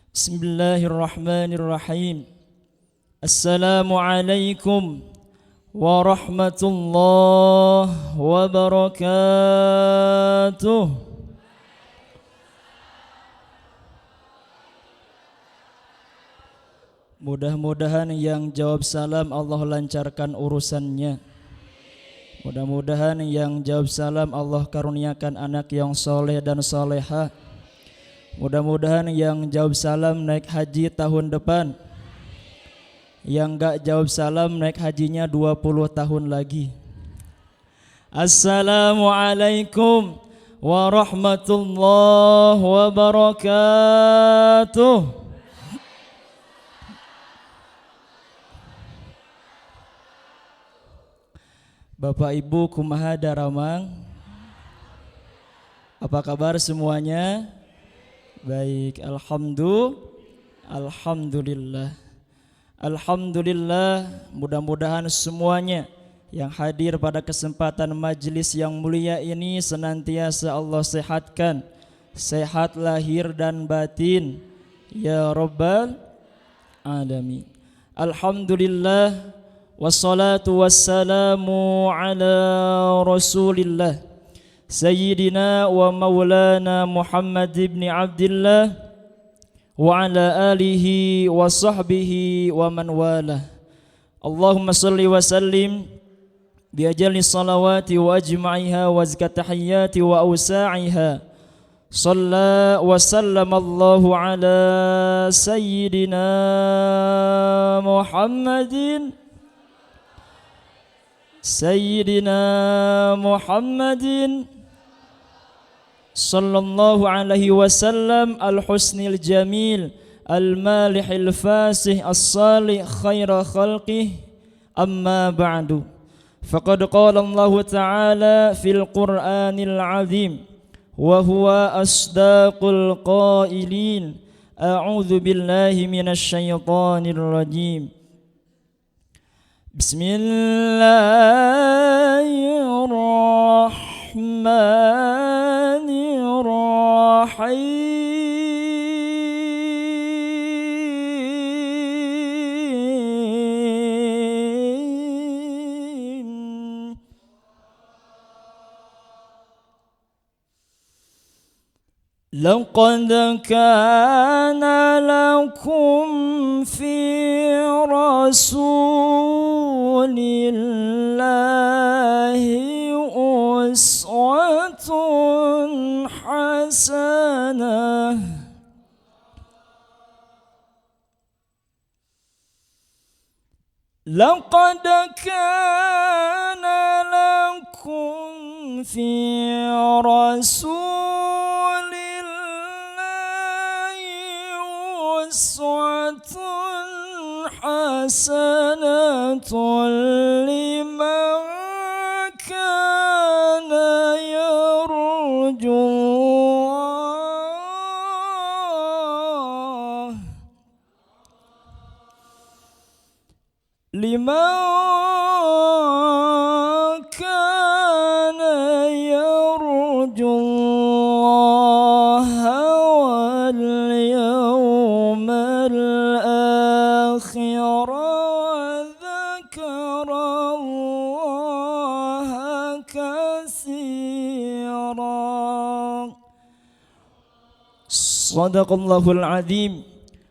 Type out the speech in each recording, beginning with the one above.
Bismillahirrahmanirrahim. Assalamualaikum warahmatullahi wabarakatuh. Mudah-mudahan yang jawab salam Allah lancarkan urusannya. Mudah-mudahan yang jawab salam Allah karuniakan anak yang soleh dan soleha. Mudah-mudahan yang jawab salam naik haji tahun depan. Yang gak jawab salam naik hajinya 20 tahun lagi. Assalamualaikum warahmatullahi wabarakatuh. Bapak Ibu kumaha daramang? Apa kabar semuanya? Baik, alhamdulillah. Alhamdulillah, mudah-mudahan semuanya yang hadir pada kesempatan majelis yang mulia ini senantiasa Allah sehatkan, sehat lahir dan batin, ya Rabbal Alamin. Alhamdulillah, wassalatu wassalamu ala Rasulillah Sayyidina wa maulana Muhammad ibn Abdillah wa ala alihi wa sahbihi wa man walah. Allahumma salli wa sallim bi ajali salawati wa ajma'iha wa azka tahiyyati wa awsa'iha. Salla wa sallam Allahu ala Sayyidina Muhammadin sallallahu alaihi wasallam al-husnil jamil al-malihil fasih as-salih khaira khalqih, amma ba'du. Faqad qala Allah ta'ala fil Qur'anil azim wa huwa asdaqul qailin. A'udzu billahi minasy syaithanir rajim. Bismillahirrahmanirrahim. Laqad kana lakum fi rasulillahi uswatun hasanah. Laqad kana lakum fi uswatun hasanatun liman kana yarju Allah, liman kana yarju Sadaqallahul azim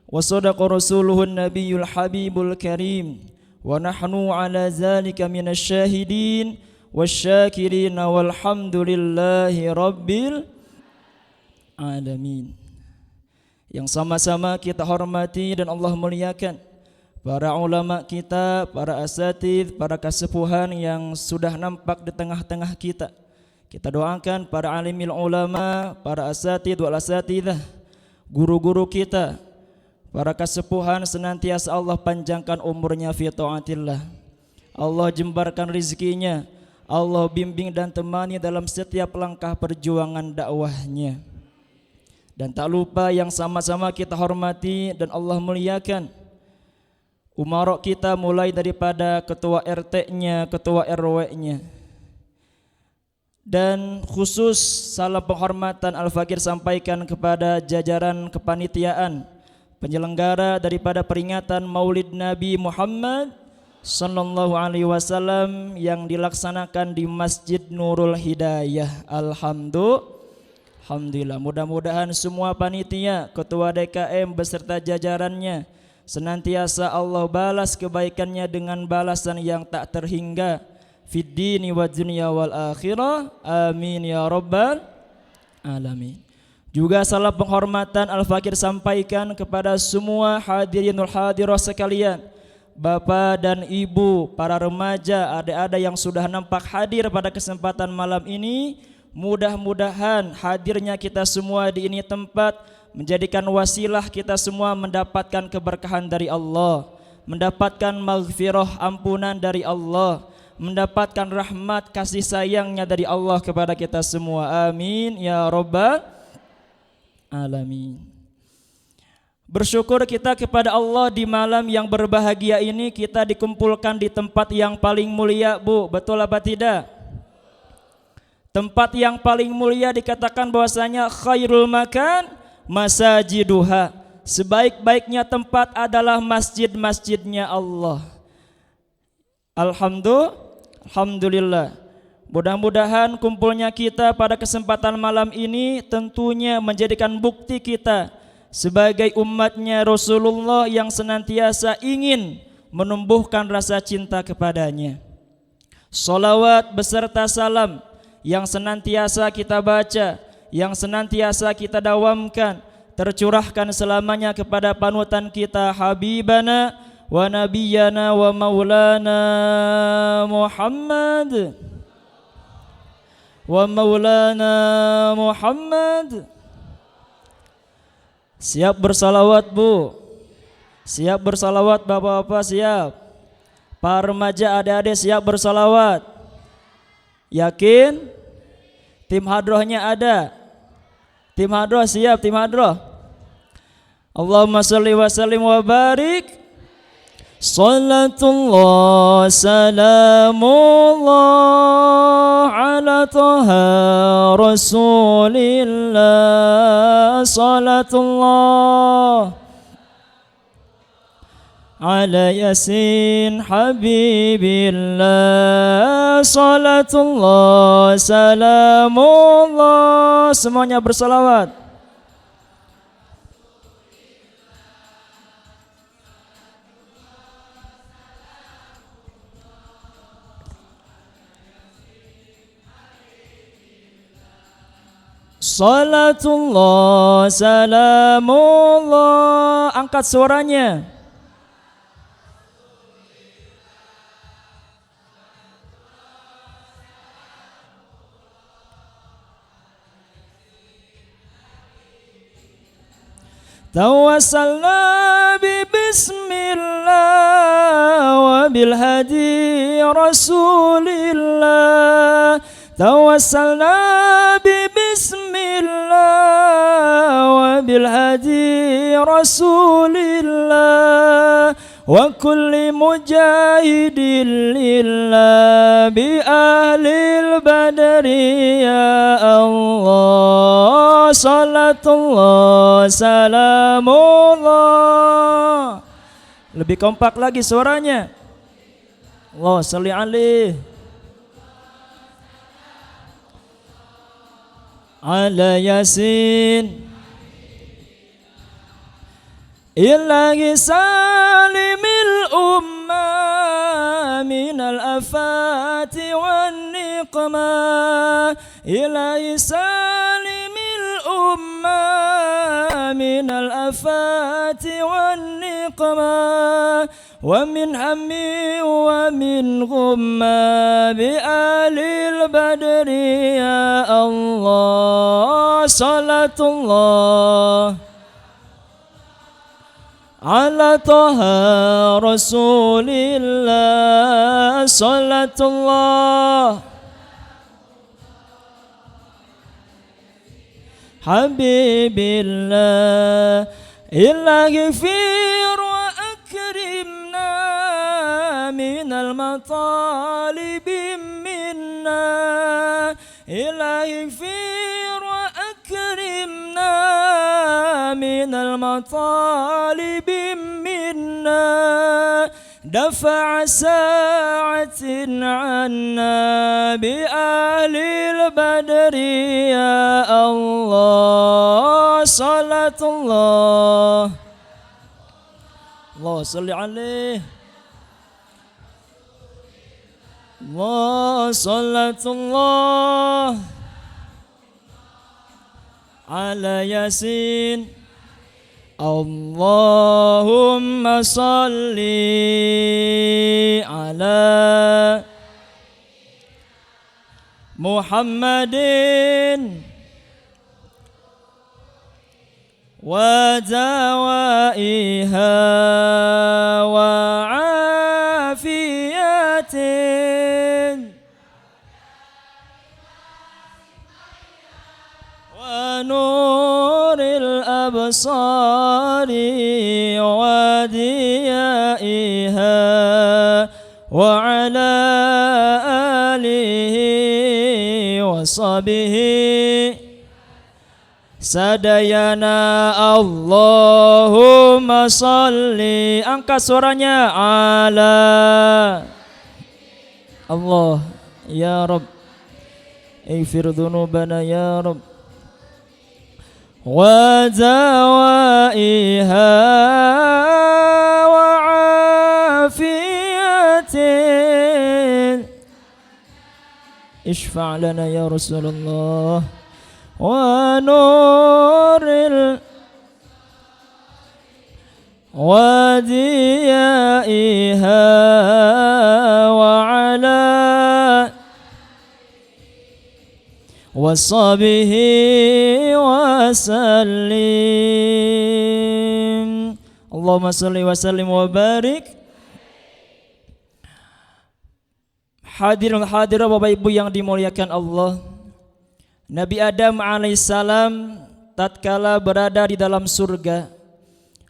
wa sadaqa rasuluhun nabiyul habibul karim wa nahnu ala zalika minasy syahidin wasyakirin walhamdulillahi rabbil alamin. Yang sama-sama kita hormati dan Allah muliakan para ulama kita, para asatidz, para kasepuhan yang sudah nampak di tengah-tengah kita. Kita doakan para alimil ulama, para asatidz wal asatidzah, guru-guru kita, para kasepuhan senantiasa Allah panjangkan umurnya fi taatillah. Allah jembarkan rezekinya, Allah bimbing dan temani dalam setiap langkah perjuangan dakwahnya. Dan tak lupa yang sama-sama kita hormati dan Allah muliakan umarok kita, mulai daripada ketua RT-nya, ketua RW-nya. Dan khusus salam penghormatan Al-Fakir sampaikan kepada jajaran kepanitiaan penyelenggara daripada peringatan Maulid Nabi Muhammad sallallahu alaihi wasallam yang dilaksanakan di Masjid Nurul Hidayah. Alhamdulillah. Mudah-mudahan semua panitia, ketua DKM beserta jajarannya senantiasa Allah balas kebaikannya dengan balasan yang tak terhingga fid dini wad dunya wal akhirah. Amin ya rabbal alamin. Juga salam penghormatan Al-Fakir sampaikan kepada semua hadirinul hadirah sekalian, Bapak dan Ibu, para remaja, adik-adik yang sudah nampak hadir pada kesempatan malam ini. Mudah-mudahan hadirnya kita semua di ini tempat menjadikan wasilah kita semua mendapatkan keberkahan dari Allah, mendapatkan maghfirah ampunan dari Allah, mendapatkan rahmat kasih sayangnya dari Allah kepada kita semua. Amin ya rabbal alamin. Bersyukur kita kepada Allah di malam yang berbahagia ini kita dikumpulkan di tempat yang paling mulia, Bu. Betul apa tidak? Tempat yang paling mulia dikatakan bahwasanya khairul makan masajiduha. Sebaik-baiknya tempat adalah masjid-masjidnya Allah. Alhamdulillah. Mudah-mudahan kumpulnya kita pada kesempatan malam ini tentunya menjadikan bukti kita sebagai umatnya Rasulullah yang senantiasa ingin menumbuhkan rasa cinta kepadanya. Salawat beserta salam yang senantiasa kita baca, yang senantiasa kita dawamkan, tercurahkan selamanya kepada panutan kita Habibana wa Nabiyana wa Maulana Muhammad wa Maulana Muhammad. Siap bersalawat, Bu? Siap bersalawat, Bapak-bapak siap? Para remaja adik-adik siap bersalawat? Yakin? Tim hadrohnya ada? Tim hadroh siap, tim hadroh? Allahumma salli wa sallim wa barik. Salatullah salamullah ala taha rasulillah. Salatullah ala yasin habibillah. Salatullah salamullah. Semuanya bersalawat. Salatullah salamullah. Angkat suaranya. Tawassalna bi bismillah wa bil hadi rasulillah. Tawassalna bi bismillah wa bil hadi rasulillah wa kulli mujahidin lillah bi ahlil badri ya Allah. Salatullah salamullah. Lebih kompak lagi suaranya. Allah salli alaihi ala yasin ilahi salimil umma minal afati wan niqma. Ilahi salimil umma minal afati wan niqma wa min hammi wa min ghumma bi alil badri ya Allah. Salatullah ala taha rasulillah. Salatullah habibillah. Ilahi fir wa akrimna minal matalibi minna. Ilahi fir wa akrimna minal طالب منا دفع ساعة عنا بأهل البدر يا الله صلاة الله اللهم صل عليه الله صلاة الله على ياسين اللهم صل على محمد ودوائها وعافية ونور الأبصار وديائها وعلى آله وصحبه sadayana Allahumma salli. Angkat suaranya ala Allah ya Rabb ighfir dhunubana ya Rabb wa zawaiha wa afiyatin ishfa' lana ya Rasulullah ونور وديائها وعلى وصحبه وسلم اللهم صل وسلم وبارك. Hadirin hadirat Bapak Ibu yang dimuliakan Allah, Nabi Adam alaihissalam tatkala berada di dalam surga,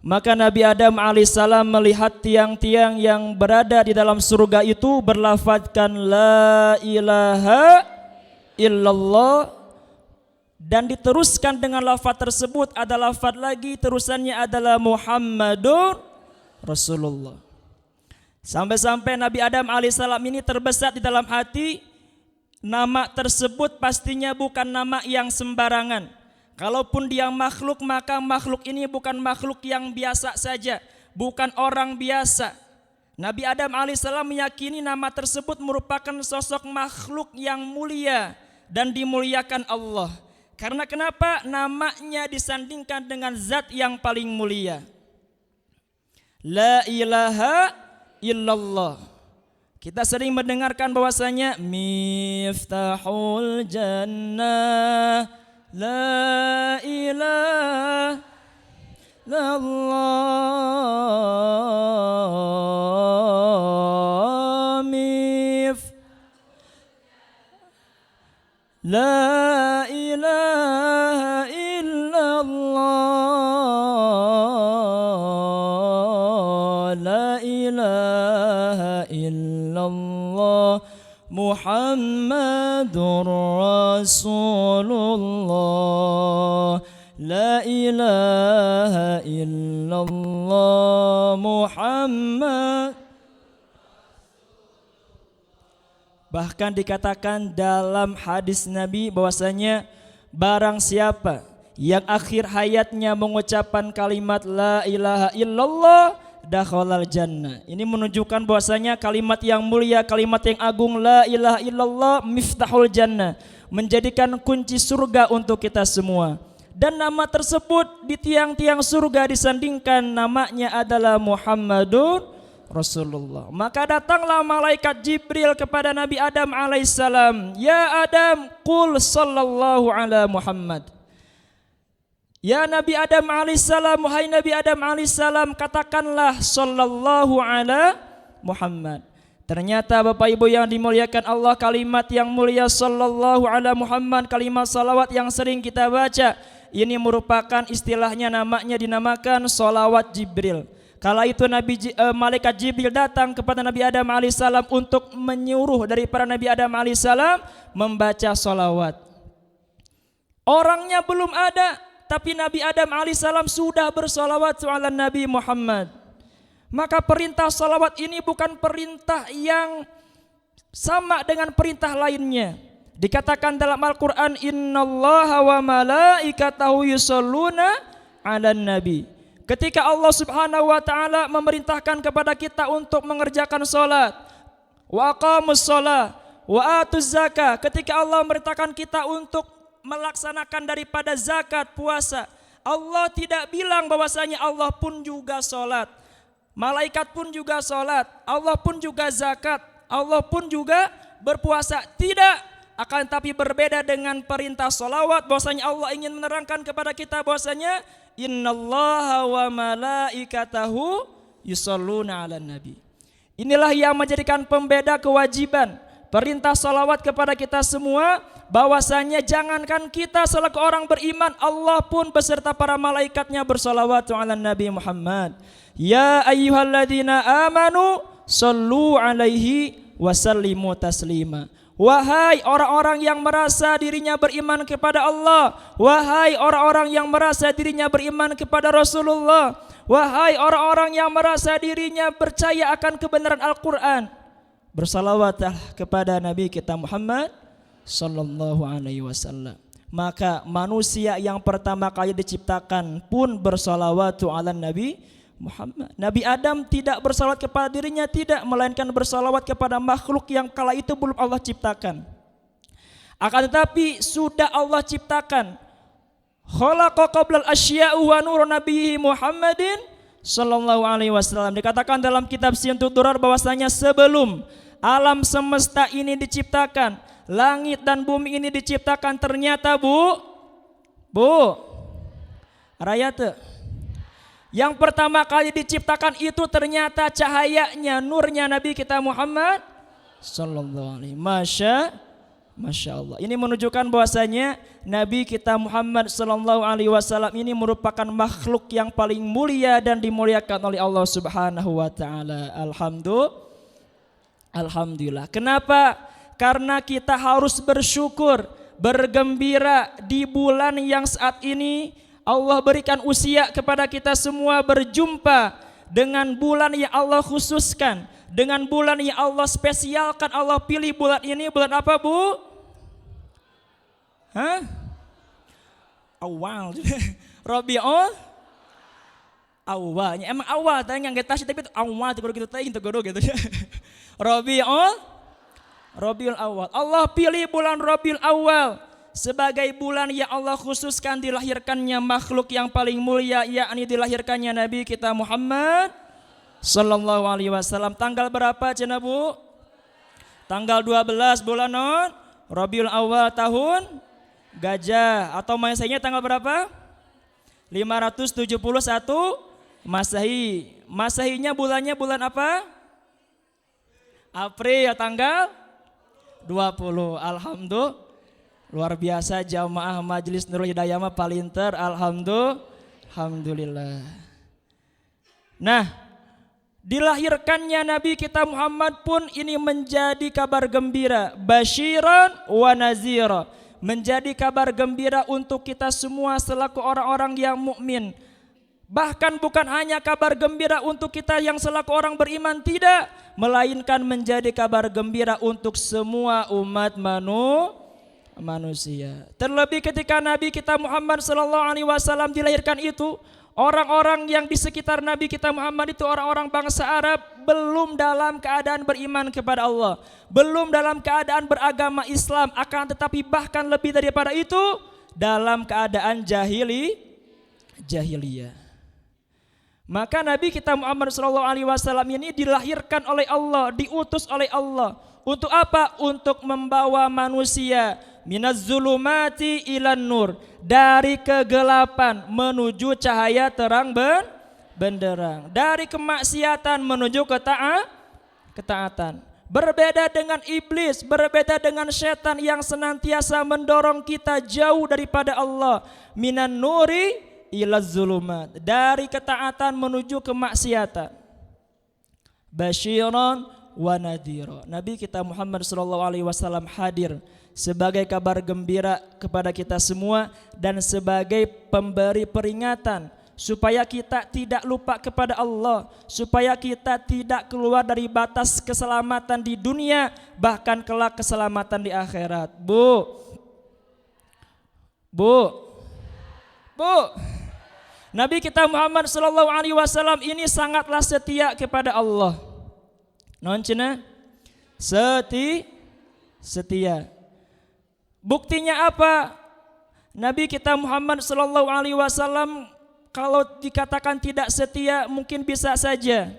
maka Nabi Adam alaihissalam melihat tiang-tiang yang berada di dalam surga itu berlafadzkan la ilaha illallah, dan diteruskan dengan lafadz tersebut ada lafadz lagi terusannya adalah Muhammadur Rasulullah. Sampai-sampai Nabi Adam alaihissalam ini terbesit di dalam hati, nama tersebut pastinya bukan nama yang sembarangan. Kalaupun dia makhluk, maka makhluk ini bukan makhluk yang biasa saja, bukan orang biasa. Nabi Adam alaihissalam meyakini nama tersebut merupakan sosok makhluk yang mulia dan dimuliakan Allah. Karena kenapa? Namanya disandingkan dengan zat yang paling mulia. La ilaha illallah. Kita sering mendengarkan bahwasanya miftahul jannah la ilaha illallah la ilaha illallah la ilaha illallah Muhammadur Rasulullah la ilaha illallah Muhammad. Bahkan dikatakan dalam hadis Nabi bahwasanya barang siapa yang akhir hayatnya mengucapkan kalimat la ilaha illallah dakhalal jannah. Ini menunjukkan bahwasanya kalimat yang mulia, kalimat yang agung la ilaha illallah miftahul jannah, menjadikan kunci surga untuk kita semua. Dan nama tersebut di tiang-tiang surga disandingkan namanya adalah Muhammadur Rasulullah. Maka datanglah malaikat Jibril kepada Nabi Adam alaihissalam, ya Adam qul sallallahu ala Muhammad. Ya Nabi Adam alaihissalam, wahai Nabi Adam alaihissalam, katakanlah sallallahu ala Muhammad. Ternyata Bapak Ibu yang dimuliakan Allah, kalimat yang mulia sallallahu ala Muhammad, kalimat salawat yang sering kita baca, ini merupakan istilahnya namanya dinamakan salawat Jibril. Kala itu malaikat Jibril datang kepada Nabi Adam alaihissalam untuk menyuruh daripada Nabi Adam alaihissalam membaca salawat. Orangnya belum ada, tapi Nabi Adam alaihissalam sudah bersolawat ala Nabi Muhammad. Maka perintah salawat ini bukan perintah yang sama dengan perintah lainnya. Dikatakan dalam Al-Quran, innallaha wa malaikatahu yusholluna ala nabi. Ketika Allah subhanahu wa ta'ala memerintahkan kepada kita untuk mengerjakan salat, wa aqamus shalah, wa atuz zakah. Ketika Allah memerintahkan kita untuk melaksanakan daripada zakat, puasa, Allah tidak bilang bahwasanya Allah pun juga salat, malaikat pun juga salat, Allah pun juga zakat, Allah pun juga berpuasa. Tidak, akan tapi berbeda dengan perintah salawat, bahwasanya Allah ingin menerangkan kepada kita bahwasanya innallaha wa malaikatahu yusholluna 'alan nabi. Inilah yang menjadikan pembeda kewajiban perintah salawat kepada kita semua, bahwasanya jangankan kita selaku orang beriman, Allah pun beserta para malaikatnya bersalawat 'alan nabi Muhammad. Ya ayyuhalladzina amanu shallu 'alaihi wa sallimu taslima. Wahai orang-orang yang merasa dirinya beriman kepada Allah, wahai orang-orang yang merasa dirinya beriman kepada Rasulullah, wahai orang-orang yang merasa dirinya percaya akan kebenaran Al-Quran, bersalawatlah kepada Nabi kita Muhammad sallallahu alaihi wasallam. Maka manusia yang pertama kali diciptakan pun bersalawat ala Nabi Muhammad. Nabi Adam tidak bersalawat kepada dirinya, tidak, melainkan bersalawat kepada makhluk yang kala itu belum Allah ciptakan. Akan tetapi sudah Allah ciptakan. Khalaqa qablal asya'u wa nur nabiyhi Muhammadin sallallahu alaihi wasallam. Dikatakan dalam kitab Siyantut Durar bahwasanya sebelum alam semesta ini diciptakan, langit dan bumi ini diciptakan, ternyata Bu Rayate, yang pertama kali diciptakan itu ternyata cahayanya, nurnya Nabi kita Muhammad sallallahu alaihi. Masya Allah. Ini menunjukkan bahwasanya Nabi kita Muhammad sallallahu alaihi wasallam ini merupakan makhluk yang paling mulia dan dimuliakan oleh Allah Subhanahu wa taala. Alhamdulillah. Kenapa? Karena kita harus bersyukur, bergembira di bulan yang saat ini Allah berikan usia kepada kita semua berjumpa dengan bulan yang Allah khususkan, dengan bulan yang Allah spesialkan. Allah pilih bulan ini, bulan apa Bu? Awal. Rabiul awalnya emang awal, tanya nggak tahu tapi itu awal itu gitu tanya gitu. Rabiul awal. Allah pilih bulan Rabiul awal sebagai bulan yang Allah khususkan dilahirkannya makhluk yang paling mulia, yakni dilahirkannya Nabi kita Muhammad sallallahu alaihi wasallam. Tanggal berapa cenah Bu? Tanggal 12 bulan non Rabiul Awal tahun Gajah, atau Masehinya tanggal berapa? 571 Masehi. Masehinya bulannya bulan apa? April, tanggal 20. Alhamdulillah. Luar biasa jamaah Majelis Nurul Hidayah palinter, alhamdulillah. Nah, dilahirkannya Nabi kita Muhammad pun ini menjadi kabar gembira, basyiran wa nazira, menjadi kabar gembira untuk kita semua selaku orang-orang yang mukmin. Bahkan bukan hanya kabar gembira untuk kita yang selaku orang beriman, tidak, melainkan menjadi kabar gembira untuk semua umat manusia. Terlebih ketika Nabi kita Muhammad sallallahu alaihi wasallam dilahirkan itu, orang-orang yang di sekitar Nabi kita Muhammad itu orang-orang bangsa Arab belum dalam keadaan beriman kepada Allah, belum dalam keadaan beragama Islam, akan tetapi bahkan lebih daripada itu dalam keadaan jahiliyah. Maka Nabi kita Muhammad sallallahu alaihi wasallam ini dilahirkan oleh Allah, diutus oleh Allah. Untuk apa? Untuk membawa manusia minaz zulumati ilan nur, dari kegelapan menuju cahaya terang benderang, dari kemaksiatan menuju ketaatan. Berbeda dengan iblis, berbeda dengan setan yang senantiasa mendorong kita jauh daripada Allah. Minan nuri ilaz zulumat, dari ketaatan menuju kemaksiatan. Basyiran wa nadhira. Nabi kita Muhammad sallallahu alaihi wasallam hadir sebagai kabar gembira kepada kita semua dan sebagai pemberi peringatan supaya kita tidak lupa kepada Allah, supaya kita tidak keluar dari batas keselamatan di dunia, bahkan kelak keselamatan di akhirat. Bu, Nabi kita Muhammad sallallahu alaihi wasallam ini sangatlah setia kepada Allah. Non cina? Setia. Buktinya apa? Nabi kita Muhammad sallallahu alaihi wasallam kalau dikatakan tidak setia mungkin bisa saja,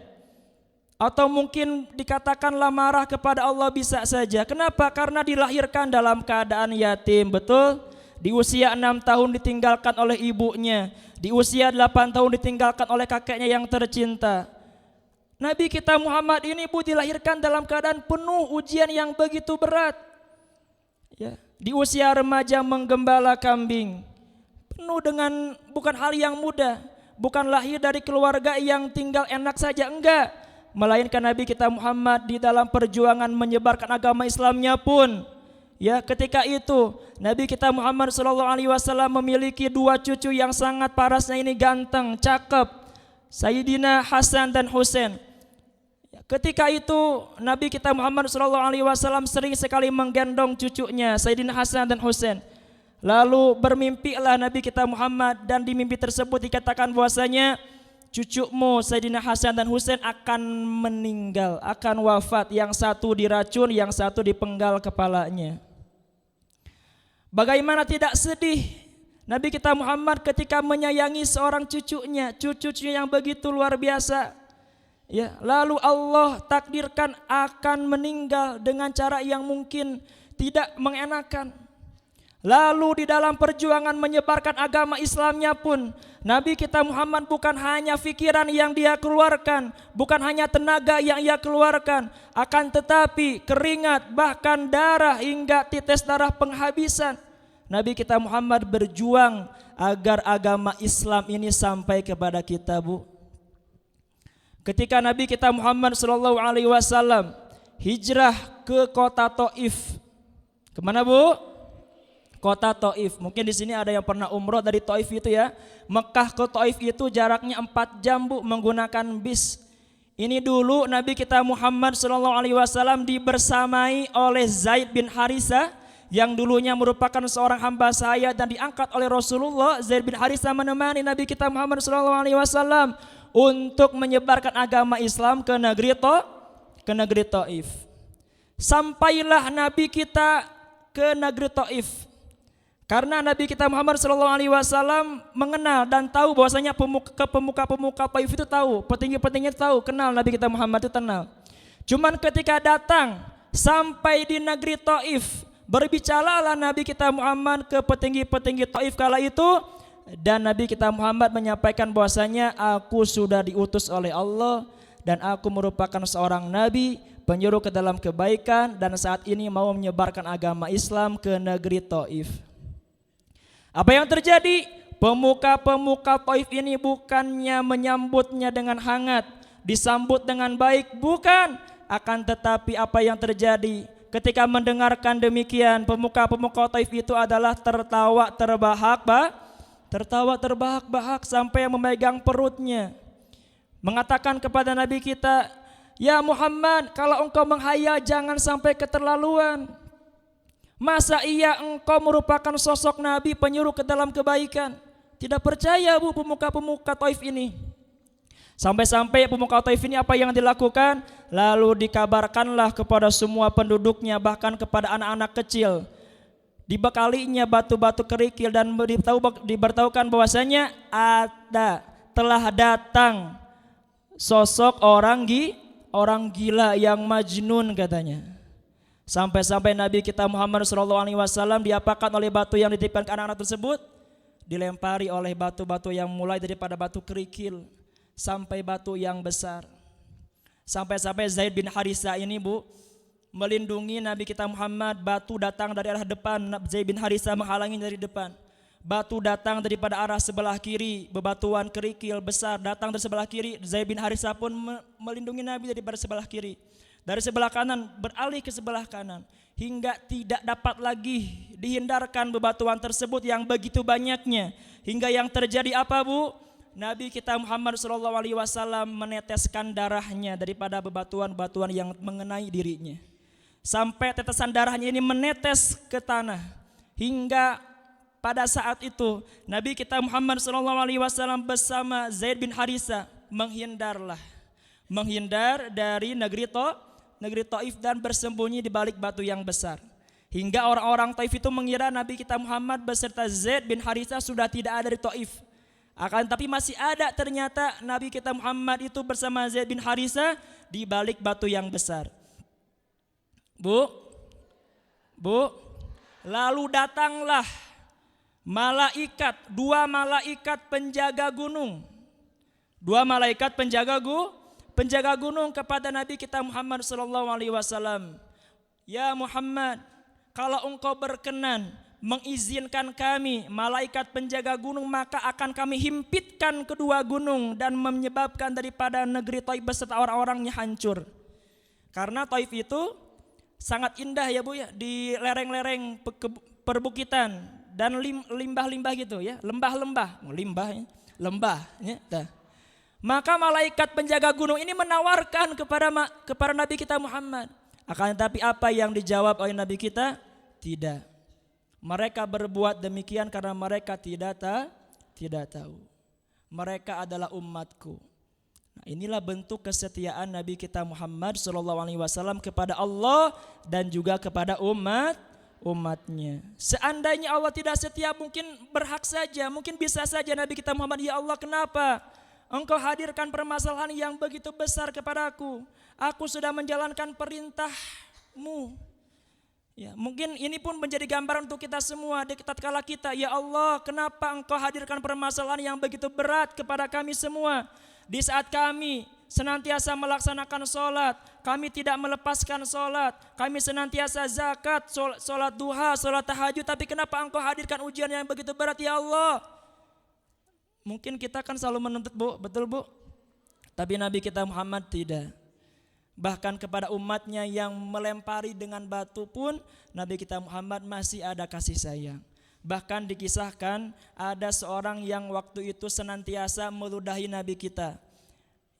atau mungkin dikatakanlah marah kepada Allah bisa saja. Kenapa? Karena dilahirkan dalam keadaan yatim, betul? Di usia 6 tahun ditinggalkan oleh ibunya, di usia 8 tahun ditinggalkan oleh kakeknya yang tercinta. Nabi kita Muhammad ini dilahirkan dalam keadaan penuh ujian yang begitu berat. Ya, di usia remaja menggembala kambing, penuh dengan bukan hal yang mudah, bukan lahir dari keluarga yang tinggal enak saja, enggak. Melainkan Nabi kita Muhammad di dalam perjuangan menyebarkan agama Islamnya pun, ya, ketika itu Nabi kita Muhammad SAW memiliki 2 cucu yang sangat parasnya ini ganteng, cakep, Sayyidina Hasan dan Husain. Ketika itu Nabi kita Muhammad SAW sering sekali menggendong cucunya Sayyidina Hasan dan Husain. Lalu bermimpilah Nabi kita Muhammad, dan di mimpi tersebut dikatakan bahwasanya cucumu Sayyidina Hasan dan Husain akan meninggal, akan wafat. Yang satu diracun, yang satu dipenggal kepalanya. Bagaimana tidak sedih Nabi kita Muhammad ketika menyayangi seorang cucunya yang begitu luar biasa. Ya, lalu Allah takdirkan akan meninggal dengan cara yang mungkin tidak mengenakan. Lalu di dalam perjuangan menyebarkan agama Islamnya pun, Nabi kita Muhammad bukan hanya pikiran yang dia keluarkan, bukan hanya tenaga yang ia keluarkan, akan tetapi keringat, bahkan darah hingga tetes darah penghabisan. Nabi kita Muhammad berjuang agar agama Islam ini sampai kepada kita, Bu. Ketika Nabi kita Muhammad SAW hijrah ke kota Taif, kemana, Bu? Kota Taif. Mungkin di sini ada yang pernah umroh dari Taif itu, ya. Mekah ke Taif itu jaraknya 4 jam, Bu, menggunakan bis. Ini dulu Nabi kita Muhammad SAW dibersamai oleh Zaid bin Harisah, yang dulunya merupakan seorang hamba sahaya dan diangkat oleh Rasulullah. Zaid bin Harisah menemani Nabi kita Muhammad SAW untuk menyebarkan agama Islam ke negeri Taif. Sampailah Nabi kita ke negeri Taif karena Nabi kita Muhammad SAW mengenal dan tahu bahwasanya pemuka Taif itu tahu, petinggi-petinggi tahu, kenal Nabi kita Muhammad itu kenal. Cuman ketika datang sampai di negeri Taif, berbicaralah Nabi kita Muhammad ke petinggi-petinggi Taif kala itu, dan Nabi kita Muhammad menyampaikan bahwasanya aku sudah diutus oleh Allah dan aku merupakan seorang nabi, penyuruh ke dalam kebaikan, dan saat ini mau menyebarkan agama Islam ke negeri Taif. Apa yang terjadi? Pemuka-pemuka Taif ini bukannya menyambutnya dengan hangat, disambut dengan baik, bukan. Akan tetapi apa yang terjadi? Ketika mendengarkan demikian, pemuka-pemuka Taif itu adalah tertawa terbahak-bahak sampai memegang perutnya, mengatakan kepada Nabi kita, ya Muhammad, kalau engkau menghayal jangan sampai keterlaluan. Masa iya engkau merupakan sosok Nabi penyuruh ke dalam kebaikan? Tidak percaya, Bu, pemuka-pemuka Taif ini. Sampai-sampai pemuka Taif ini apa yang dilakukan? Lalu dikabarkanlah kepada semua penduduknya, bahkan kepada anak-anak kecil, dibekalinya batu-batu kerikil, dan diberitahukan bahwasanya telah datang sosok orang gila yang majnun katanya. Sampai-sampai Nabi kita Muhammad SAW diapakan oleh batu yang dititipkan ke anak-anak tersebut? Dilempari oleh batu-batu yang mulai daripada batu kerikil sampai batu yang besar. Sampai-sampai Zaid bin Harisah ini, Bu, melindungi Nabi kita Muhammad. Batu datang dari arah depan, Zaid bin Harisah menghalangi dari depan. Batu datang daripada arah sebelah kiri, bebatuan kerikil besar datang dari sebelah kiri. Zaid bin Harisah pun melindungi Nabi daripada sebelah kiri. Dari sebelah kanan beralih ke sebelah kanan, hingga tidak dapat lagi dihindarkan bebatuan tersebut yang begitu banyaknya. Hingga yang terjadi apa, Bu? Nabi kita Muhammad SAW meneteskan darahnya daripada bebatuan-bebatuan yang mengenai dirinya. Sampai tetesan darahnya ini menetes ke tanah. Hingga pada saat itu Nabi kita Muhammad SAW bersama Zaid bin Harisa menghindar dari negeri Taif dan bersembunyi di balik batu yang besar. Hingga orang-orang Taif itu mengira Nabi kita Muhammad beserta Zaid bin Harisa sudah tidak ada di Taif. Akan tapi masih ada ternyata Nabi kita Muhammad itu bersama Zaid bin Harisa di balik batu yang besar. Bu, lalu datanglah dua malaikat penjaga gunung. Dua malaikat penjaga gunung kepada Nabi kita Muhammad SAW. Ya Muhammad, kalau engkau berkenan mengizinkan kami malaikat penjaga gunung, maka akan kami himpitkan kedua gunung dan menyebabkan daripada negeri Taif beserta orang-orangnya hancur. Karena Taif itu sangat indah ya Bu ya, di lereng-lereng perbukitan dan limbah-limbah gitu ya, lembah ya. Maka malaikat penjaga gunung ini menawarkan kepada Nabi kita Muhammad. Akan tetapi apa yang dijawab oleh Nabi kita? Tidak. Mereka berbuat demikian karena mereka tidak tahu. Mereka adalah umatku. Nah, inilah bentuk kesetiaan Nabi kita Muhammad SAW kepada Allah dan juga kepada umatnya. Seandainya Allah tidak setia, mungkin berhak saja, mungkin bisa saja Nabi kita Muhammad, ya Allah, kenapa Engkau hadirkan permasalahan yang begitu besar kepadaku? Aku sudah menjalankan perintah-Mu. Ya, mungkin ini pun menjadi gambaran untuk kita semua di tatkala kita, ya Allah, kenapa Engkau hadirkan permasalahan yang begitu berat kepada kami semua? Di saat kami senantiasa melaksanakan sholat, kami tidak melepaskan sholat, kami senantiasa zakat, sholat duha, sholat tahajud, tapi kenapa Engkau hadirkan ujian yang begitu berat, ya Allah? Mungkin kita kan selalu menuntut, Bu, betul Bu? Tapi Nabi kita Muhammad tidak. Bahkan kepada umatnya yang melempari dengan batu pun Nabi kita Muhammad masih ada kasih sayang. Bahkan dikisahkan ada seorang yang waktu itu senantiasa meludahi Nabi kita.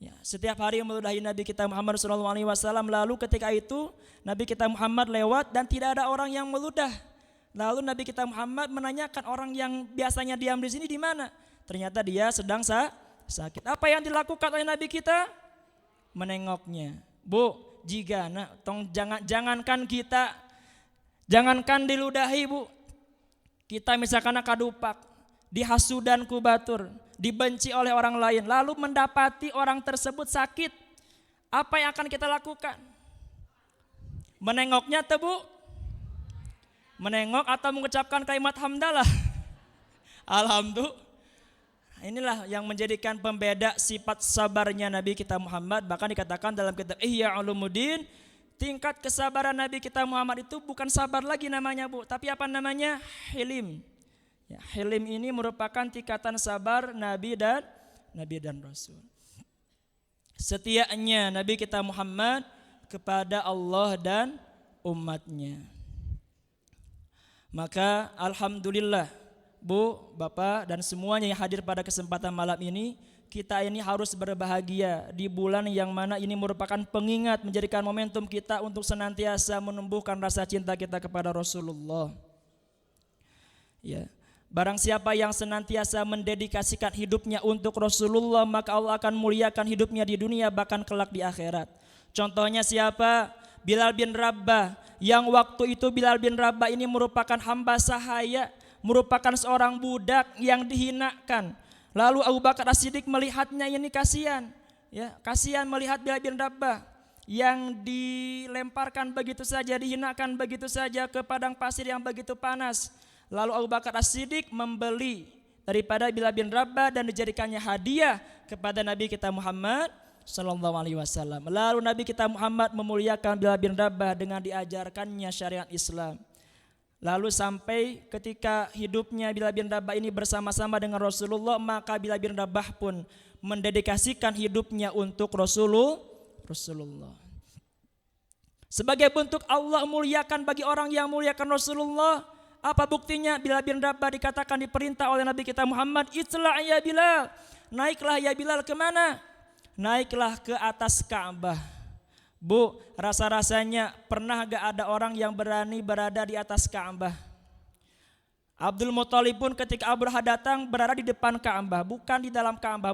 Ya, setiap hari meludahi Nabi kita Muhammad SAW. Lalu ketika itu Nabi kita Muhammad lewat dan tidak ada orang yang meludah. Lalu Nabi kita Muhammad menanyakan orang yang biasanya diam di sini di mana? Ternyata dia sedang sakit. Apa yang dilakukan oleh Nabi kita? Menengoknya. Bu, jangankan diludahi, Bu. Kita misalkan kadupak, dihasudan ku batur, dibenci oleh orang lain, lalu mendapati orang tersebut sakit. Apa yang akan kita lakukan? Menengoknya tuh, Bu? Menengok atau mengucapkan kalimat hamdalah? Alhamdulillah. Inilah yang menjadikan pembeda sifat sabarnya Nabi kita Muhammad. Bahkan dikatakan dalam kitab Ihya Ulumuddin, tingkat kesabaran Nabi kita Muhammad itu bukan sabar lagi namanya, Bu, tapi apa namanya? Hilim. Ya, hilim ini merupakan tingkatan sabar Nabi dan Rasul. Setianya Nabi kita Muhammad kepada Allah dan umatnya. Maka alhamdulillah, Bu, Bapak dan semuanya yang hadir pada kesempatan malam ini, kita ini harus berbahagia di bulan yang mana ini merupakan pengingat, menjadikan momentum kita untuk senantiasa menumbuhkan rasa cinta kita kepada Rasulullah. Ya, barang siapa yang senantiasa mendedikasikan hidupnya untuk Rasulullah, maka Allah akan muliakan hidupnya di dunia bahkan kelak di akhirat. Contohnya siapa? Bilal bin Rabah, yang waktu itu Bilal bin Rabah ini merupakan hamba sahaya, merupakan seorang budak yang dihinakan. Lalu Abu Bakar As-Siddiq melihatnya ini kasihan, ya, kasihan melihat Bilal bin Rabah yang dilemparkan begitu saja, dihinakan begitu saja ke padang pasir yang begitu panas. Lalu Abu Bakar As-Siddiq membeli daripada Bilal bin Rabah dan dijadikannya hadiah kepada Nabi kita Muhammad SAW. Lalu Nabi kita Muhammad memuliakan Bilal bin Rabah dengan diajarkannya syariat Islam. Lalu sampai ketika hidupnya Bilal bin Rabah ini bersama-sama dengan Rasulullah, maka Bilal bin Rabah pun mendedikasikan hidupnya untuk Rasulullah. Sebagai bentuk Allah muliakan bagi orang yang muliakan Rasulullah. Apa buktinya? Bilal bin Rabah dikatakan diperintah oleh Nabi kita Muhammad, "Itla' ya Bilal." Naiklah ya Bilal kemana? Naiklah ke atas Ka'bah. Bu, rasa-rasanya pernah gak ada orang yang berani berada di atas Ka'bah? Abdul Muthalib pun ketika Abraha datang berada di depan Ka'bah, bukan di dalam Ka'bah,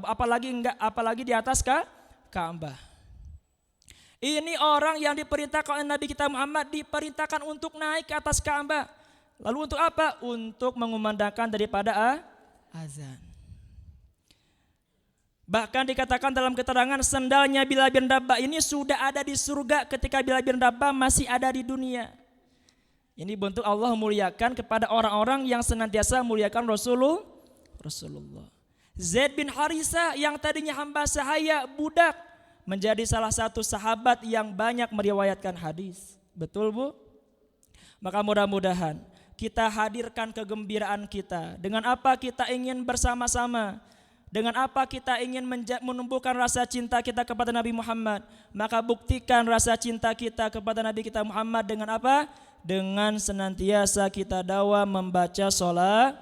apalagi di atas Ka'bah. Ini orang yang diperintahkan oleh Nabi kita Muhammad, diperintahkan untuk naik ke atas Ka'bah. Lalu untuk apa? Untuk mengumandangkan daripada azan. Bahkan dikatakan dalam keterangan sendalnya Bilal bin Rabah ini sudah ada di surga ketika Bilal bin Rabah masih ada di dunia. Ini bentuk Allah muliakan kepada orang-orang yang senantiasa muliakan Rasulullah. Zaid bin Harisah yang tadinya hamba sahaya, budak, menjadi salah satu sahabat yang banyak meriwayatkan hadis. Betul Bu? Maka mudah-mudahan kita hadirkan kegembiraan kita. Dengan apa kita ingin bersama-sama? Dengan apa kita ingin menumbuhkan rasa cinta kita kepada Nabi Muhammad? Maka buktikan rasa cinta kita kepada Nabi kita Muhammad dengan apa? Dengan senantiasa kita dawa membaca solawat.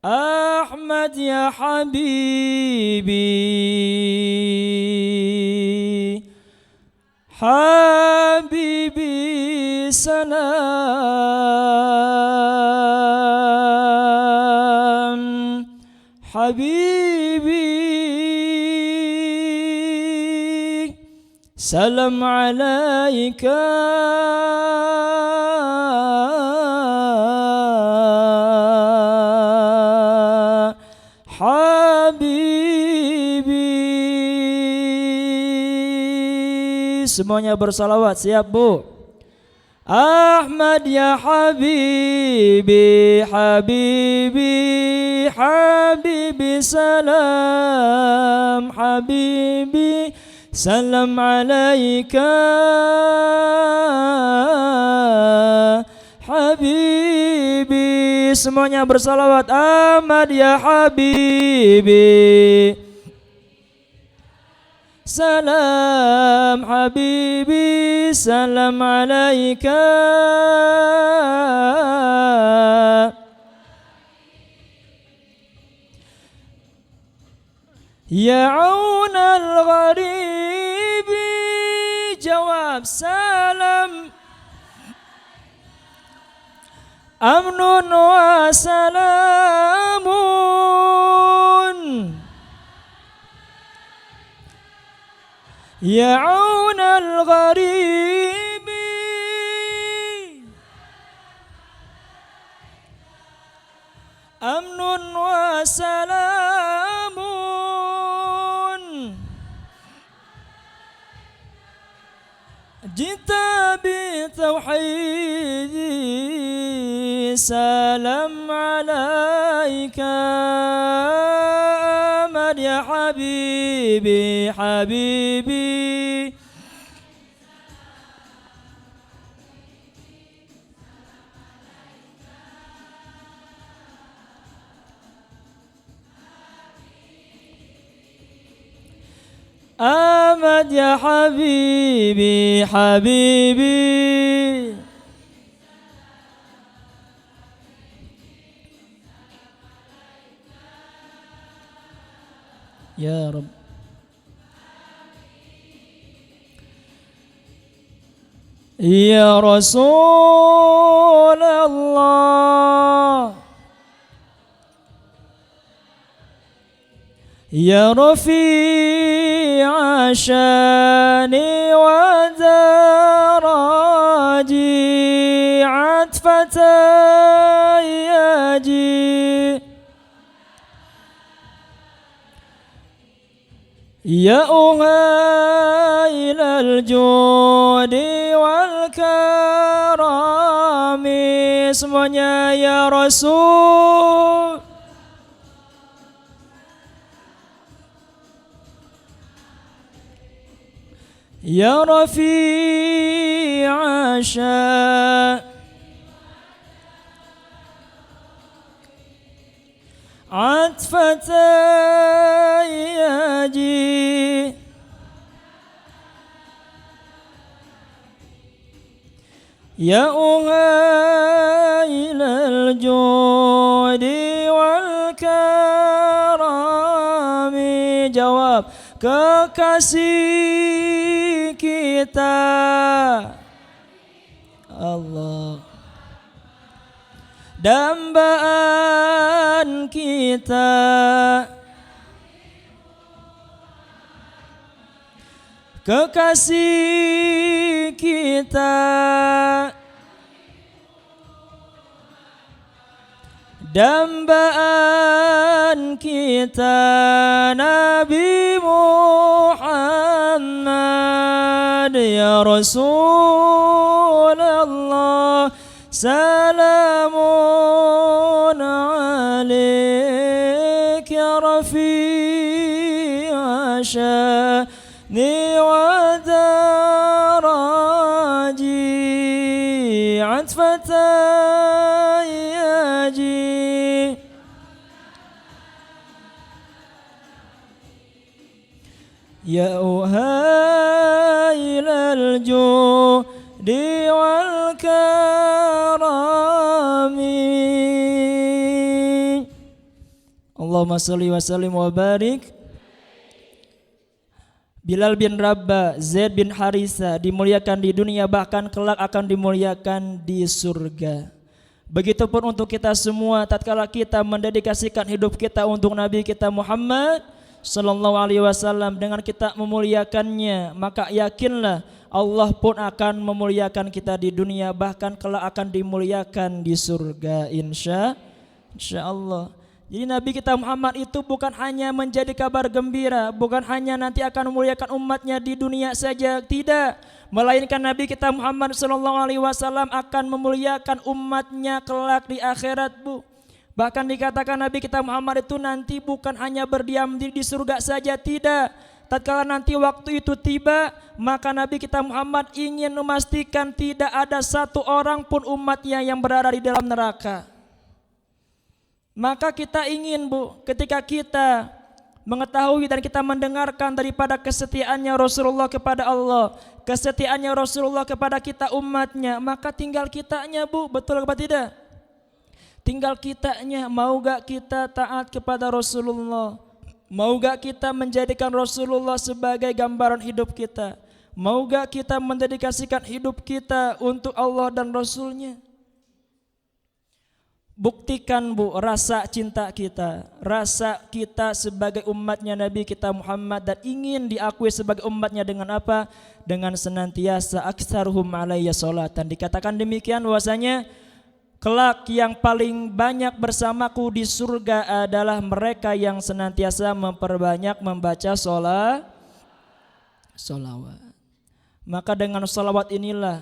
Ahmad ya Habibi, Habibi salam, Habibi salam alaika, Habibi. Semuanya bersalawat, siap Bu? Ahmad ya Habibi, Habibi, Habibi salam, Habibi salam alaika, Habibi. Semuanya bersalawat. Ahmad ya Habibi salam, Habibi salam alaika, ya aunal gharibi. Jawab salam, amnun wa salamun, ya aunal gharibi. Amnun wa salamun, jita bi tauhidi, salam alaika. Ahmad ya Habibi, Habibi. Ahmad ya Habibi, Habibi. Ya Rabb. Ya Rasulullah, ya Rafi'a syani wa daraji, atfata yaji, ya uhailal judi wal karami. Semuanya ya Rasul. Ya Rafi'a syani atfata yaji, Ya uhailal judi wal karami. Jawab. Kekasih kita Allah, dambaan kita, kekasih kita, dambaan kita, Nabi Muhammad ya Rasulullah, salamun alaik ya Rafi'a sya'ni wa daraji atfatayaji. Ya uhailal judi wal karami. Allahumma salli wa sallim wa barik. Bilal bin Rabah, Zaid bin Harisa dimuliakan di dunia, bahkan kelak akan dimuliakan di surga. Begitupun untuk kita semua, tatkala kita mendedikasikan hidup kita untuk Nabi kita Muhammad Sallallahu Alaihi Wasallam, dengan kita memuliakannya, maka yakinlah Allah pun akan memuliakan kita di dunia, bahkan kelak akan dimuliakan di surga, insya Allah. Jadi Nabi kita Muhammad itu bukan hanya menjadi kabar gembira, bukan hanya nanti akan memuliakan umatnya di dunia saja, tidak, melainkan Nabi kita Muhammad Sallallahu Alaihi Wasallam akan memuliakan umatnya kelak di akhirat, Bu. Bahkan dikatakan Nabi kita Muhammad itu nanti bukan hanya berdiam diri di surga saja, tidak. Tatkala nanti waktu itu tiba, maka Nabi kita Muhammad ingin memastikan tidak ada satu orang pun umatnya yang berada di dalam neraka. Maka kita ingin, Bu, ketika kita mengetahui dan kita mendengarkan daripada kesetiaannya Rasulullah kepada Allah, kesetiaannya Rasulullah kepada kita umatnya, maka tinggal kitanya, Bu, betul apa tidak? Tinggal kitanya, mau gak kita taat kepada Rasulullah? Mau gak kita menjadikan Rasulullah sebagai gambaran hidup kita? Mau gak kita mendedikasikan hidup kita untuk Allah dan Rasulnya? Buktikan, Bu, rasa cinta kita, rasa kita sebagai umatnya Nabi kita Muhammad dan ingin diakui sebagai umatnya dengan apa? Dengan senantiasa aktsaruhum alayya sholatan. Dikatakan demikian bahwasanya kelak yang paling banyak bersamaku di surga adalah mereka yang senantiasa memperbanyak membaca solawat. Maka dengan solawat inilah,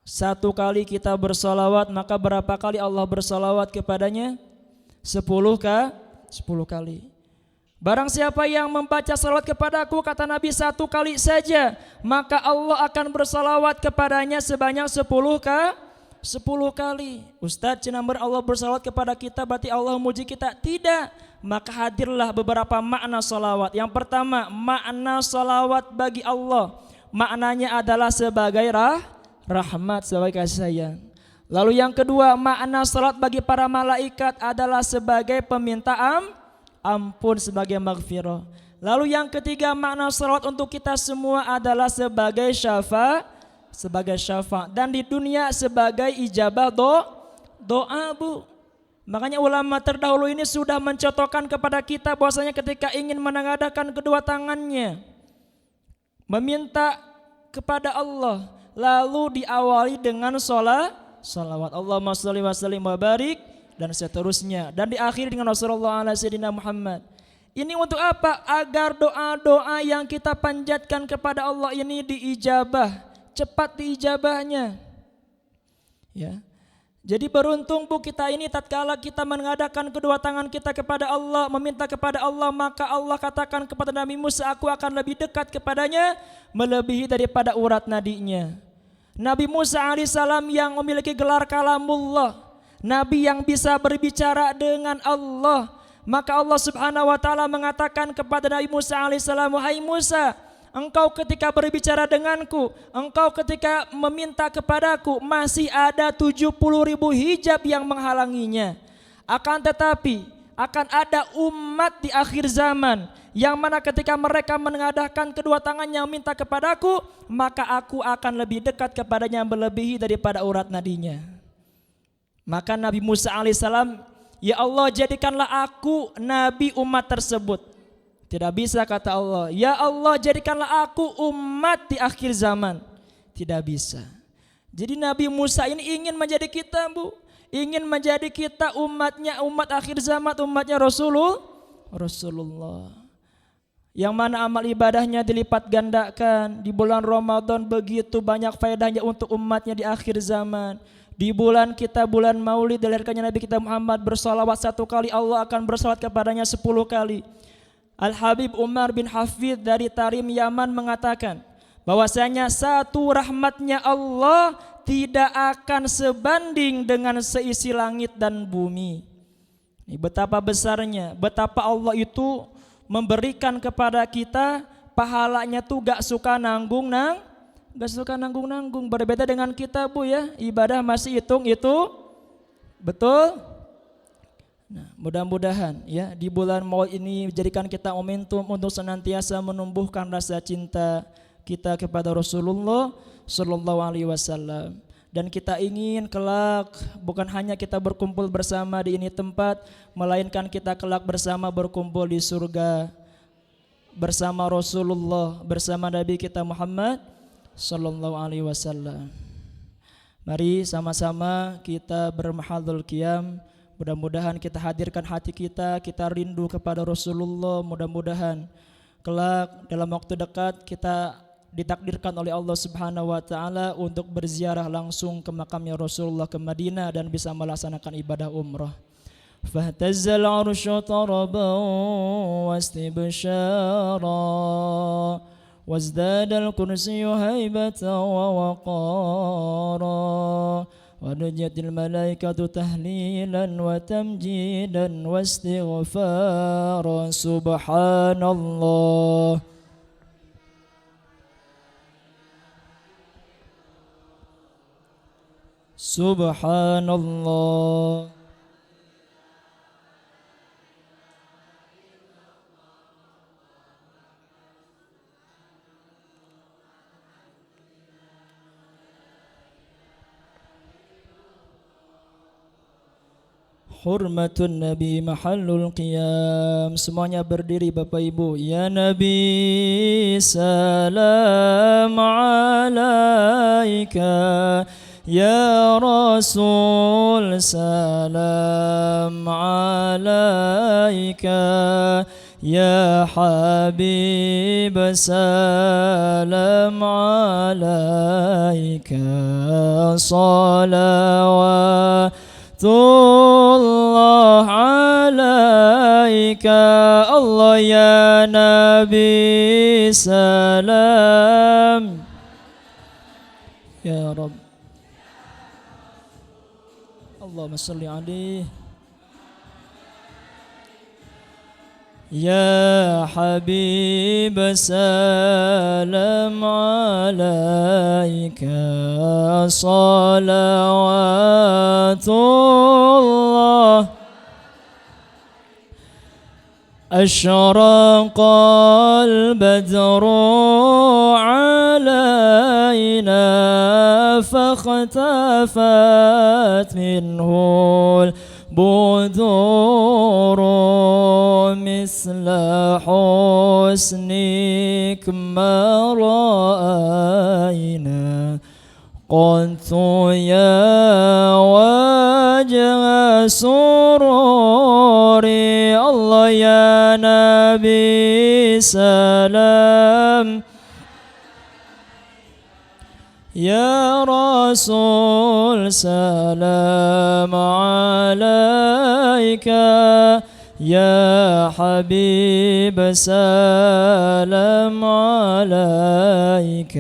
satu kali kita bersolawat, maka berapa kali Allah bersolawat kepadanya? 10 kali. Barang siapa yang membaca salawat kepadaku, kata Nabi, 1 kali saja, maka Allah akan bersolawat kepadanya sebanyak 10 kali. Ustadz, cenamber Allah bersalawat kepada kita berarti Allah memuji kita? Tidak. Maka hadirlah beberapa makna salawat. Yang pertama, makna salawat bagi Allah, maknanya adalah sebagai rahmat, sebagai kasih sayang. Lalu yang kedua, makna salat bagi para malaikat adalah sebagai peminta ampun, sebagai maghfirah. Lalu yang ketiga, makna salat untuk kita semua adalah sebagai syafaat, dan di dunia sebagai ijabah doa, Bu. Makanya ulama terdahulu ini sudah mencontohkan kepada kita bahwasanya ketika ingin menengadahkan kedua tangannya meminta kepada Allah, lalu diawali dengan salawat Allahumma sholli wa sallim wa barik dan seterusnya, dan diakhiri dengan Rasulullah ala sayyidina Muhammad. Ini untuk apa? Agar doa-doa yang kita panjatkan kepada Allah ini diijabah, cepat diijabahnya. Ya. Jadi beruntung, Bu, kita ini tatkala kita mengadakan kedua tangan kita kepada Allah, meminta kepada Allah, maka Allah katakan kepada Nabi Musa, aku akan lebih dekat kepadanya melebihi daripada urat nadinya. Nabi Musa alaihissalam yang memiliki gelar kalamullah, Nabi yang bisa berbicara dengan Allah, maka Allah subhanahu wa ta'ala mengatakan kepada Nabi Musa alaihissalam, wahai Musa, engkau ketika berbicara denganku, engkau ketika meminta kepadaku, masih ada 70.000 hijab yang menghalanginya. Akan tetapi akan ada umat di akhir zaman yang mana ketika mereka menengadahkan kedua tangannya meminta kepadaku, maka aku akan lebih dekat kepadanya melebihi daripada urat nadinya. Maka Nabi Musa alaihissalam, ya Allah jadikanlah aku nabi umat tersebut. Tidak bisa kata Allah, ya Allah jadikanlah aku umat di akhir zaman. Tidak bisa. Jadi Nabi Musa ini ingin menjadi kita, Bu. Ingin menjadi kita umatnya, umat akhir zaman, umatnya Rasulullah. Yang mana amal ibadahnya dilipat gandakan. Di bulan Ramadan begitu banyak faedahnya untuk umatnya di akhir zaman. Di bulan kita, bulan Maulid dilahirkannya Nabi kita Muhammad, bersalawat 1 kali, Allah akan bersalawat kepadanya 10 kali. Al-Habib Umar bin Hafid dari Tarim Yaman mengatakan bahwasanya satu rahmatnya Allah tidak akan sebanding dengan seisi langit dan bumi. Ini betapa besarnya, betapa Allah itu memberikan kepada kita pahalanya tuh gak suka nanggung. Berbeda dengan kita, Bu, ya, ibadah masih hitung itu, betul. Nah, mudah-mudahan ya di bulan Maulid ini jadikan kita momentum untuk senantiasa menumbuhkan rasa cinta kita kepada Rasulullah Sallallahu Alaihi Wasallam. Dan kita ingin kelak bukan hanya kita berkumpul bersama di ini tempat, melainkan kita kelak bersama berkumpul di surga bersama Rasulullah, bersama Nabi kita Muhammad Sallallahu Alaihi Wasallam. Mari sama-sama kita bermahadul qiyam. Mudah-mudahan kita hadirkan hati kita rindu kepada Rasulullah. Mudah-mudahan kelak dalam waktu dekat kita ditakdirkan oleh Allah Subhanahu wa taala untuk berziarah langsung ke makamnya Rasulullah ke Madinah dan bisa melaksanakan ibadah umrah. Fahtazzal 'arsyu taraban wastibsyara wazdadal kursiyyu haibatan wa waqara ونجت الملائكة تهليلا وتمجيدا واستغفارا سبحان الله سبحان الله Hurmatun Nabi mahallul qiyam. Semuanya berdiri Bapak Ibu. Ya Nabi salam alaika, ya Rasul salam alaika, ya Habib salam alaika, salawat Allah alaika, Allah ya Nabi salam ya Rabb. Allahumma salli alaihi. Ya Habib salam alaika, salawatullah. Asyraqal badru alaina fakhtafat minhul بدور مثل حسنك ما رأينا قلت يا وجه سروري الله يا نبي سلام يا رسول سلام عليك يا حبيب سلام عليك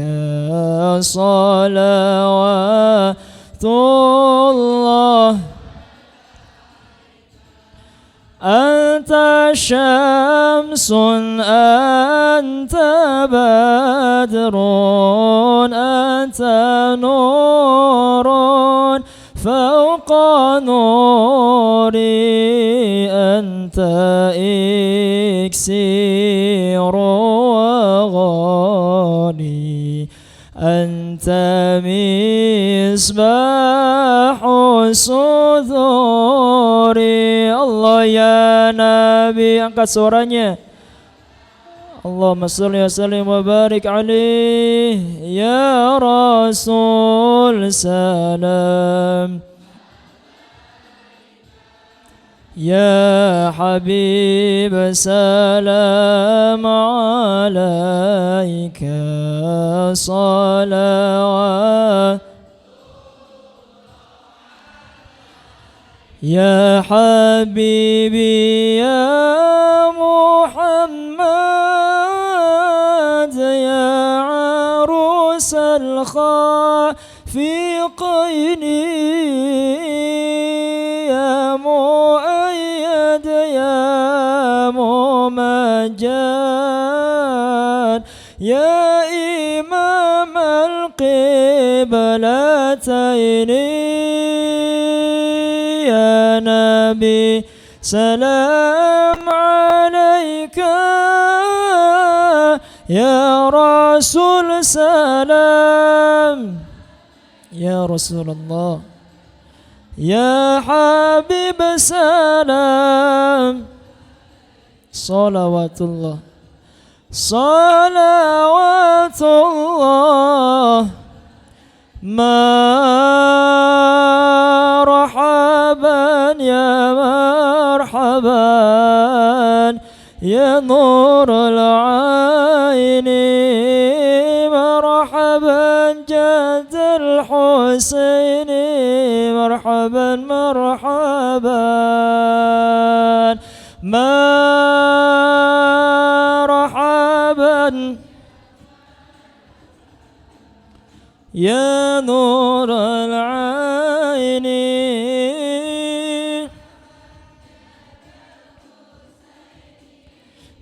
صلوات الله أنت شمس أنت بدر أنت نور فوق نوري أنت إكسير وغاني أنت مصباح صدوري. Allah ya Nabi, angkat suaranya. Allahumma salli wa sallim wa barik alaih. Ya Rasul salam, ya Habib salam alaika salawat. Ya Habibi ya Muhammad ya arus al-khafiqain ya muayyad ya mumajjad ya imam al-qiblatayn ya Nabi salam alaika ya Rasul salam ya Rasulullah ya Habib salam salawatullah salawatullah marhaban ya marhaban ya nurul aini marhaban jadal husaini marhaban marhaban marhaban ya nurul aini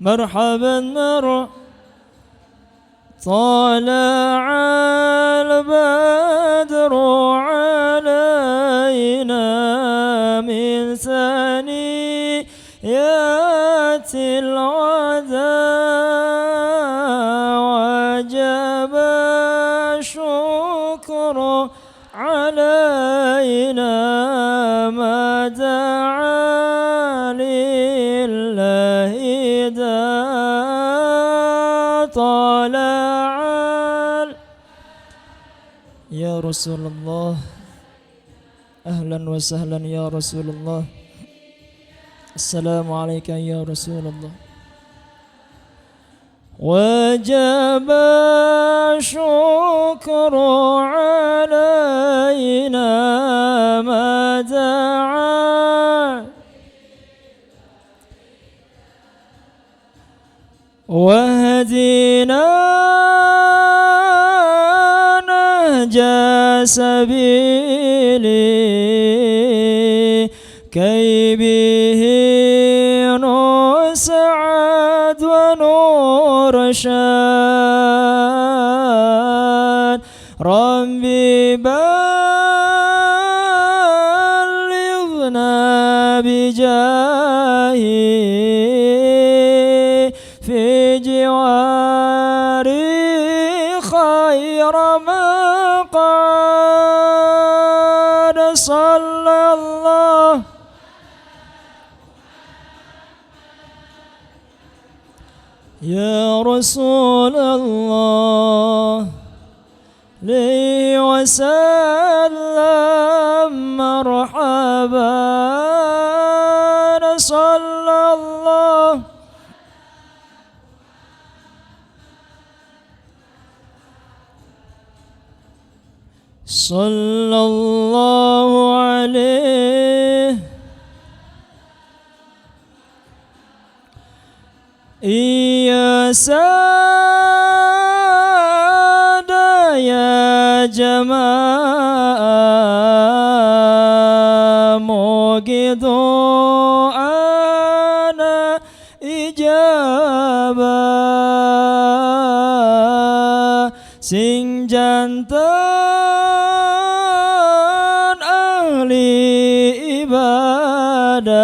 marhaban طلع البدر علينا من ثنيات الوداع وجب الشكر علينا ما دعا لله طلع يا رسول الله أهلا وسهلا يا رسول الله السلام عليك يا رسول الله وجب الشكر علينا ما دعا واهدنا نهج سبيلي كي به نسعد ونرشد ربي بلغنا بجاهي في جواري خير مقعد صلى الله يا رسول الله لي وسلم مرحبا صلى الله صلى الله عليه يا سادة يا جماعة موجدوا أنا sing jantan ahli ibadah,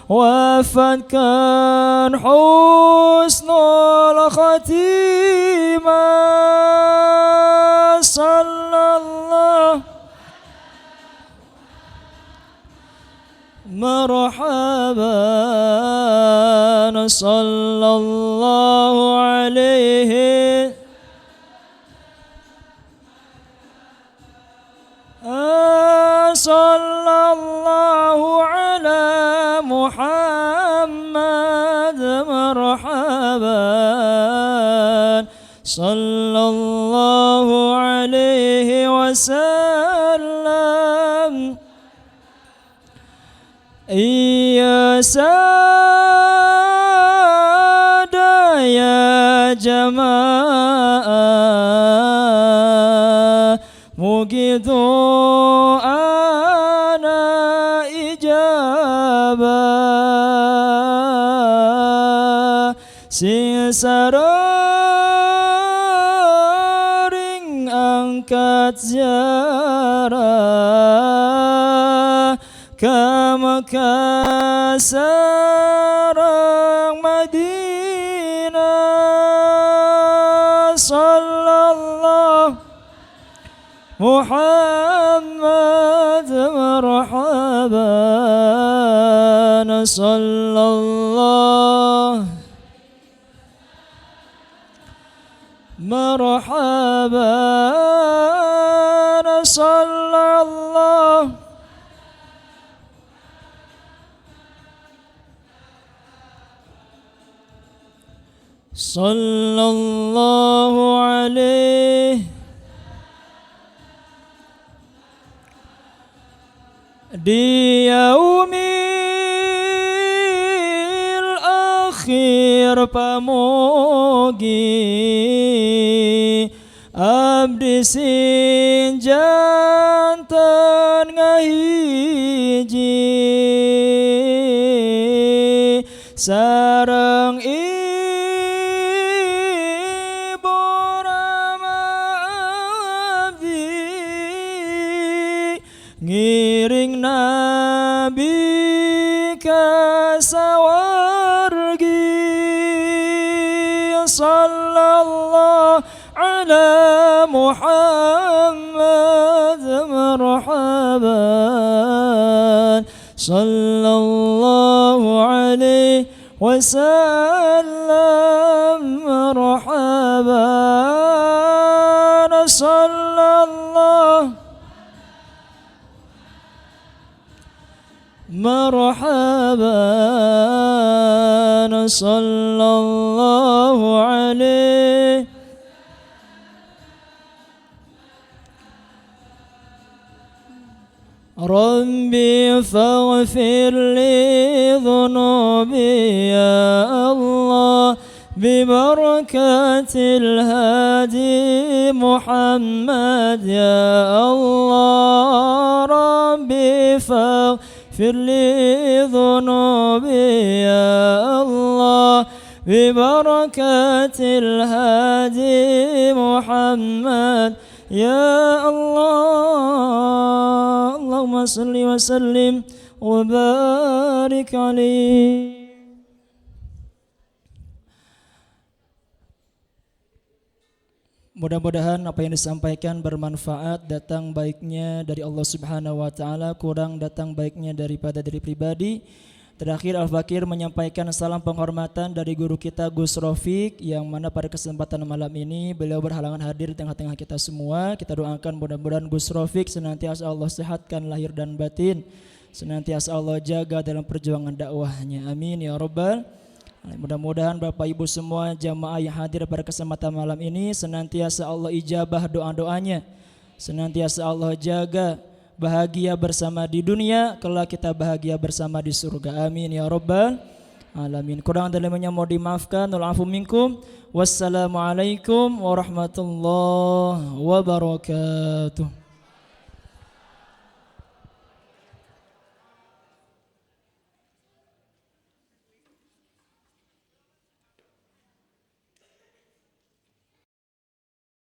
wafatkan husnul khatimah. Sallallahu marhaban, sallallahu alaihi sallallahu ala Muhammad marhaban, sallallahu alaihi wasallam. Ya sada ya jamaah, mugi doana ijabah, sing sararing angkat ziarah ka Makkah sareng Madinah. Sallallahu Muhammad marhaban, sallallahu marhaban, sallallahu sallallahu alaihi di yaumil akhir pamugi abdi sing jantan ngahiji sareng ngiring Nabi ka sawargi. Sallallahu ala Muhammad marhaban, sallallahu alaihi wasallam marhaban, sallallahu marhaban, sallallahu alaihi Rabbi faghfir li dhunubi ya Allah bibarakatil hadi Muhammad ya Allah. Rabbi faghfir li dhunubi ya Allah bibarakatil hadi Muhammad ya Allah. Allahumma salli wa sallim wa barik alaihi. Mudah-mudahan apa yang disampaikan bermanfaat, datang baiknya dari Allah Subhanahu wa taala, kurang datang baiknya daripada diri pribadi. Terakhir Al-Fakir menyampaikan salam penghormatan dari guru kita Gus Rafiq, yang mana pada kesempatan malam ini beliau berhalangan hadir di tengah-tengah kita semua. Kita doakan mudah-mudahan Gus Rafiq senantiasa Allah sehatkan lahir dan batin, senantiasa Allah jaga dalam perjuangan dakwahnya. Amin ya rabbal. Mudah-mudahan Bapak Ibu semua jamaah yang hadir pada kesempatan malam ini senantiasa Allah ijabah doa-doanya, senantiasa Allah jaga, bahagia bersama di dunia, kelak kita bahagia bersama di surga. Amin ya rabbal alamin. Kurang dan lebihnya mau dimaafkan. Wal afu minkum. Wassalamualaikum warahmatullahi wabarakatuh.